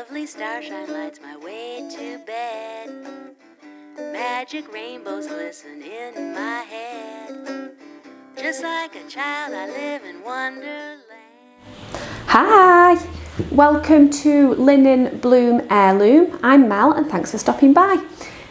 Lovely starshine lights my way to bed. Magic rainbows glisten in my head. Just like a child I live in Wonderland. Hi! Welcome to Linen-Bloom-Heirloom. I'm Mel and thanks for stopping by.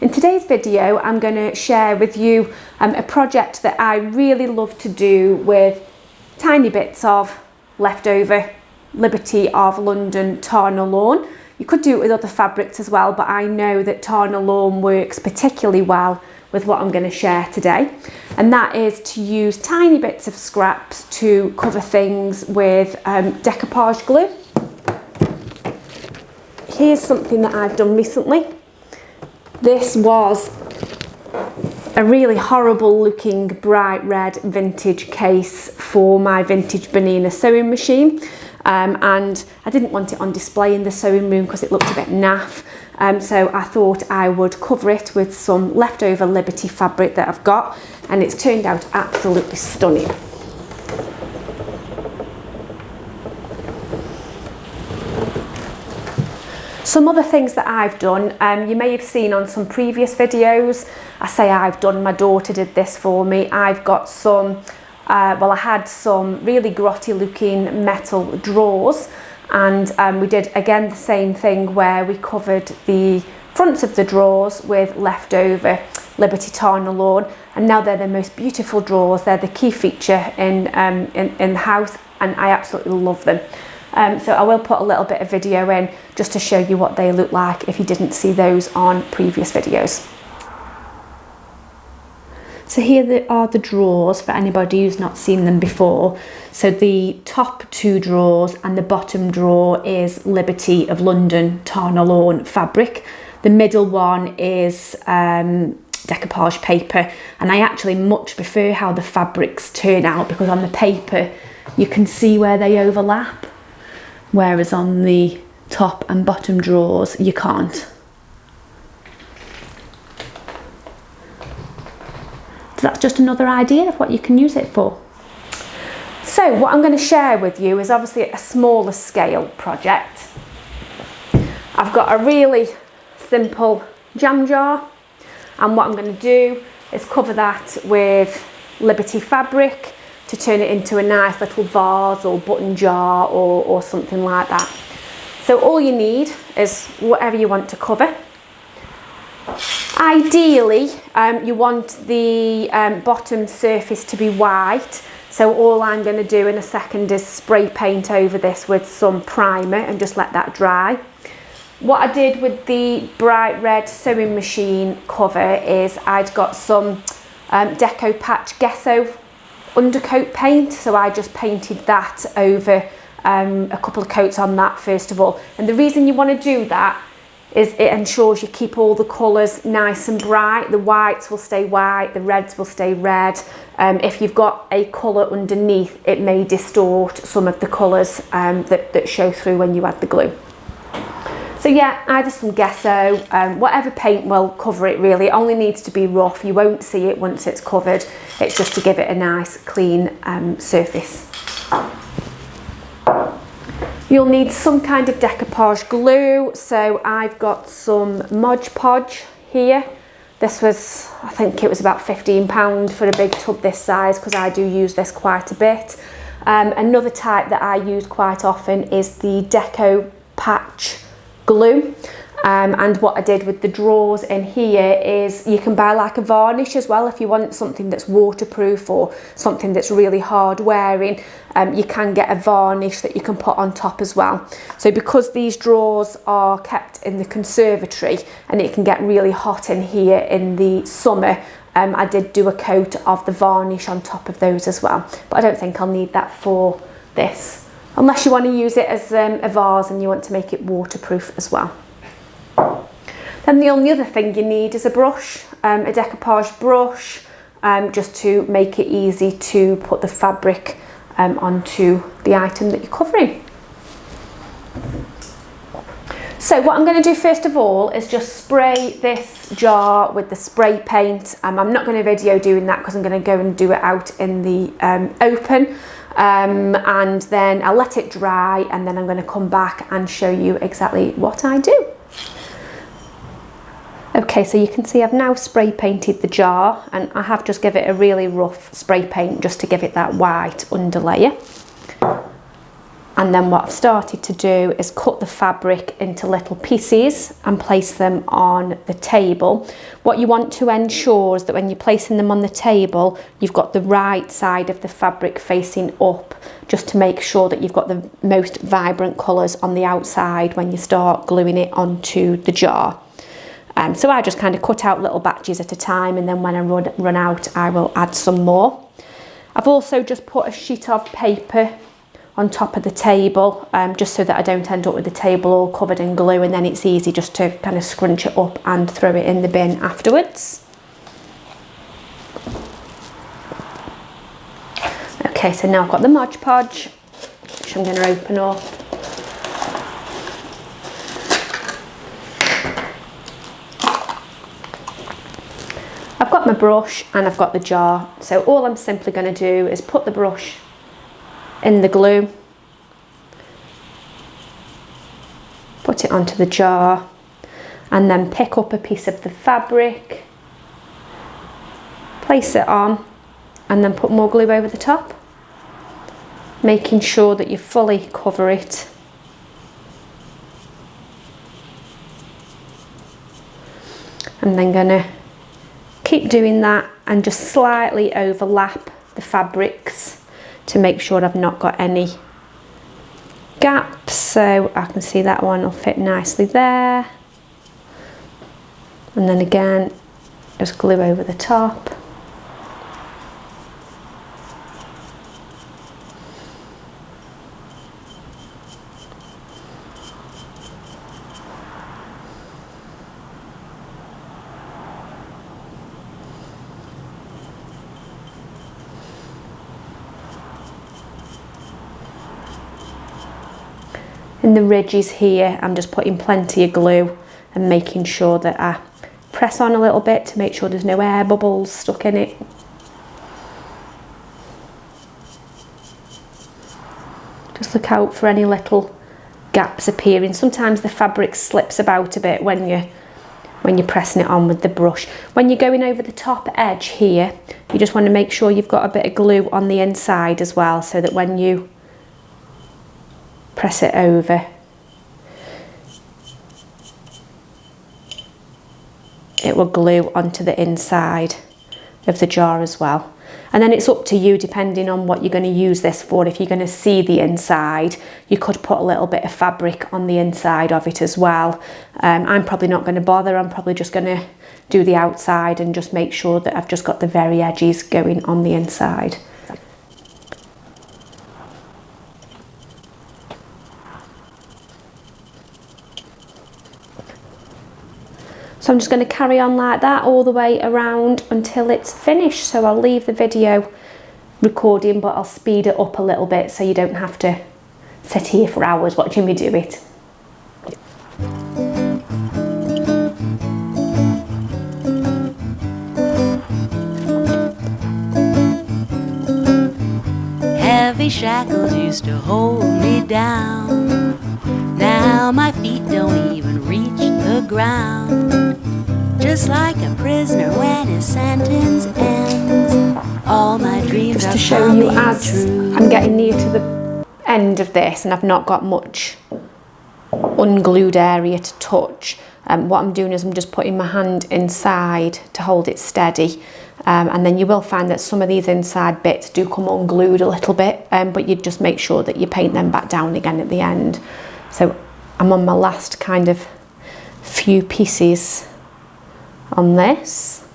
In today's video I'm going to share with you a project that I really love to do with tiny bits of leftover Liberty of London Tarna lawn. You could do it with other fabrics as well, but I know that Tarna lawn works particularly well with what I'm going to share today, and that is to use tiny bits of scraps to cover things with decoupage glue. Here's something that I've done recently. This was a really horrible looking bright red vintage case for my vintage Bernina sewing machine, and I didn't want it on display in the sewing room because it looked a bit naff. So I thought I would cover it with some leftover Liberty fabric that I've got, and it's turned out absolutely stunning. Some other things that I've done, you may have seen on some previous videos. I say I've done, my daughter did this for me. I've got some, I had some really grotty looking metal drawers, and we did again the same thing where we covered the fronts of the drawers with leftover Liberty Tarna lawn, and now they're the most beautiful drawers. They're the key feature in the house, and I absolutely love them. So I will put a little bit of video in just to show you what they look like if you didn't see those on previous videos. So here are the drawers for anybody who's not seen them before. So the top two drawers and the bottom drawer is Liberty of London Tarna lawn fabric. The middle one is decoupage paper, and I actually much prefer how the fabrics turn out because on the paper you can see where they overlap, whereas on the top and bottom drawers you can't. So that's just another idea of what you can use it for. So what I'm going to share with you is obviously a smaller scale project. I've got a really simple jam jar, and what I'm going to do is cover that with Liberty fabric to turn it into a nice little vase or button jar or something like that. So all you need is whatever you want to cover. Ideally, you want the bottom surface to be white, so all I'm going to do in a second is spray paint over this with some primer and just let that dry. What I did with the bright red sewing machine cover is I'd got some Decoupage gesso undercoat paint, so I just painted that over a couple of coats on that first of all. And the reason you want to do that is it ensures you keep all the colours nice and bright. The whites will stay white, the reds will stay red. If you've got a colour underneath, it may distort some of the colours that show through when you add the glue. So yeah, either some gesso, whatever paint will cover it really. It only needs to be rough. You won't see it once it's covered. It's just to give it a nice clean surface. You'll need some kind of decoupage glue. So I've got some Mod Podge here. This was, I think it was about £15 for a big tub this size because I do use this quite a bit. Another type that I use quite often is the Decoupage glue, and what I did with the drawers in here is you can buy like a varnish as well if you want something that's waterproof or something that's really hard wearing. You can get a varnish that you can put on top as well. So because these drawers are kept in the conservatory and it can get really hot in here in the summer, I did do a coat of the varnish on top of those as well, but I don't think I'll need that for this, unless you want to use it as a vase and you want to make it waterproof as well. Then the only other thing you need is a brush, a decoupage brush, just to make it easy to put the fabric onto the item that you're covering. So what I'm going to do first of all is just spray this jar with the spray paint. I'm not going to video doing that because I'm going to go and do it out in the open. and then I'll let it dry, and then I'm going to come back and show you exactly what I do. Okay, so you can see I've now spray painted the jar, and I have just given it a really rough spray paint just to give it that white underlayer. And then what I've started to do is cut the fabric into little pieces and place them on the table. What you want to ensure is that when you're placing them on the table, you've got the right side of the fabric facing up, just to make sure that you've got the most vibrant colours on the outside when you start gluing it onto the jar. So I just kind of cut out little batches at a time, and then when I run out, I will add some more. I've also just put a sheet of paper on top of the table, just so that I don't end up with the table all covered in glue, and then it's easy just to kind of scrunch it up and throw it in the bin afterwards. Okay, so now I've got the Mod Podge, which I'm going to open up. I've got my brush and I've got the jar, so all I'm simply going to do is put the brush in the glue, put it onto the jar, and then pick up a piece of the fabric, place it on, and then put more glue over the top, making sure that you fully cover it. I'm then going to keep doing that and just slightly overlap the fabrics to make sure I've not got any gaps. So I can see that one will fit nicely there, and then again just glue over the top. In the ridges here, I'm just putting plenty of glue and making sure that I press on a little bit to make sure there's no air bubbles stuck in it. Just look out for any little gaps appearing. Sometimes the fabric slips about a bit when you're pressing it on with the brush. When you're going over the top edge here, you just want to make sure you've got a bit of glue on the inside as well, so that when you press it over, it will glue onto the inside of the jar as well. And then it's up to you, depending on what you're going to use this for. If you're going to see the inside, you could put a little bit of fabric on the inside of it as well. I'm probably not going to bother. I'm probably just going to do the outside and just make sure that I've just got the very edges going on the inside. So I'm just going to carry on like that all the way around until it's finished. So I'll leave the video recording, but I'll speed it up a little bit so you don't have to sit here for hours watching me do it. Heavy shackles used to hold me down. Now my feet don't even reach the ground. Just like a prisoner when his sentence ends. All my dreams just to show you, as I'm getting near to the end of this and I've not got much unglued area to touch, what I'm doing is I'm just putting my hand inside to hold it steady, and then you will find that some of these inside bits do come unglued a little bit, but you just make sure that you paint them back down again at the end. So I'm on my last kind of few pieces on this.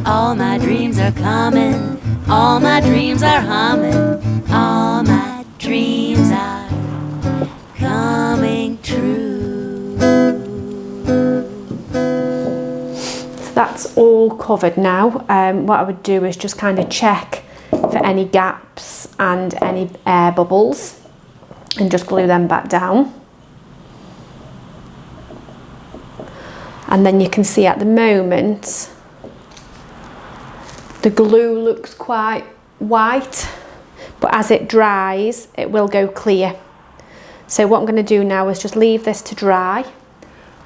All my dreams are coming, all my dreams are humming, all my dreams are coming true. So that's all covered now. What I would do is just kind of check for any gaps and any air bubbles and just glue them back down. And then you can see at the moment The glue looks quite white, but as it dries, it will go clear. So what I'm going to do now is just leave this to dry,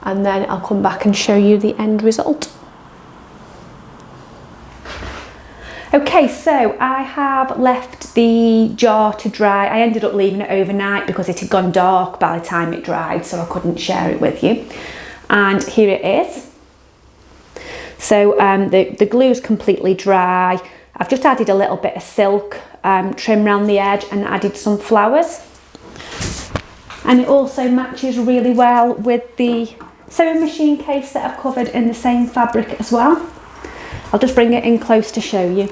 and then I'll come back and show you the end result. Okay, so I have left the jar to dry. I ended up leaving it overnight because it had gone dark by the time it dried, so I couldn't share it with you. And here it is. So the glue's completely dry. I've just added a little bit of silk trim around the edge and added some flowers. And it also matches really well with the sewing machine case that I've covered in the same fabric as well. I'll just bring it in close to show you.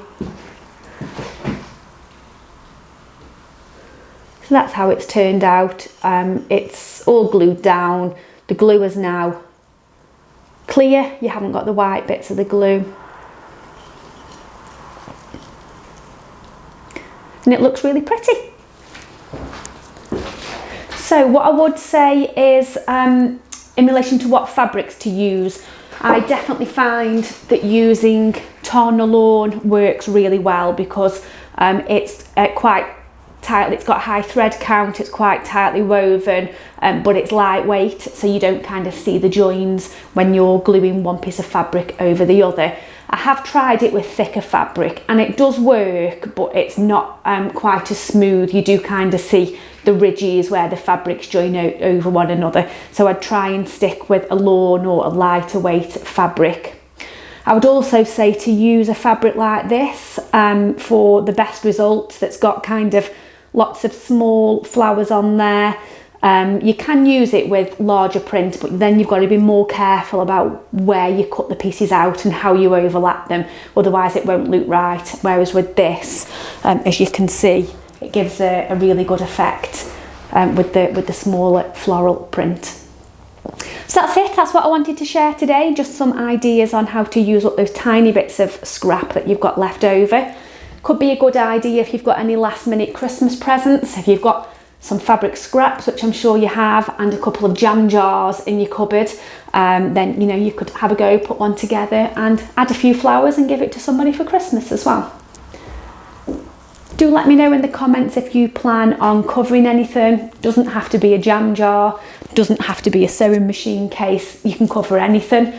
So that's how it's turned out. It's all glued down. The glue is now clear. You haven't got the white bits of the glue. And it looks really pretty. So what I would say is, in relation to what fabrics to use, I definitely find that using Tarn-Lawn works really well because it's quite tight, it's got a high thread count, it's quite tightly woven, but it's lightweight, so you don't kind of see the joins when you're gluing one piece of fabric over the other. I have tried it with thicker fabric and it does work, but it's not quite as smooth. You do kind of see the ridges where the fabrics join out over one another. So I'd try and stick with a lawn or a lighter weight fabric. I would also say to use a fabric like this for the best results, that's got kind of lots of small flowers on there. You can use it with larger print, but then you've got to be more careful about where you cut the pieces out and how you overlap them, otherwise it won't look right. Whereas with this, as you can see, it gives a really good effect with the smaller floral print. So that's it, that's what I wanted to share today, just some ideas on how to use up those tiny bits of scrap that you've got left over. Could be a good idea if you've got any last minute Christmas presents, if you've got some fabric scraps, which I'm sure you have, and a couple of jam jars in your cupboard, then you know you could have a go, put one together and add a few flowers and give it to somebody for Christmas as well. Do let me know in the comments if you plan on covering anything. Doesn't have to be a jam jar, doesn't have to be a sewing machine case, you can cover anything.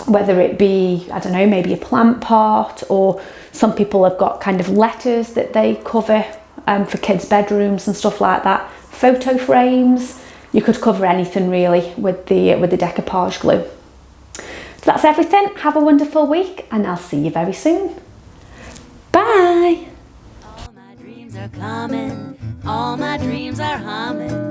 Whether it be, I don't know, maybe a plant pot, or some people have got kind of letters that they cover for kids' bedrooms and stuff like that. Photo frames, you could cover anything really with the decoupage glue. So that's everything. Have a wonderful week and I'll see you very soon. Bye. All my dreams are coming, all my dreams are humming.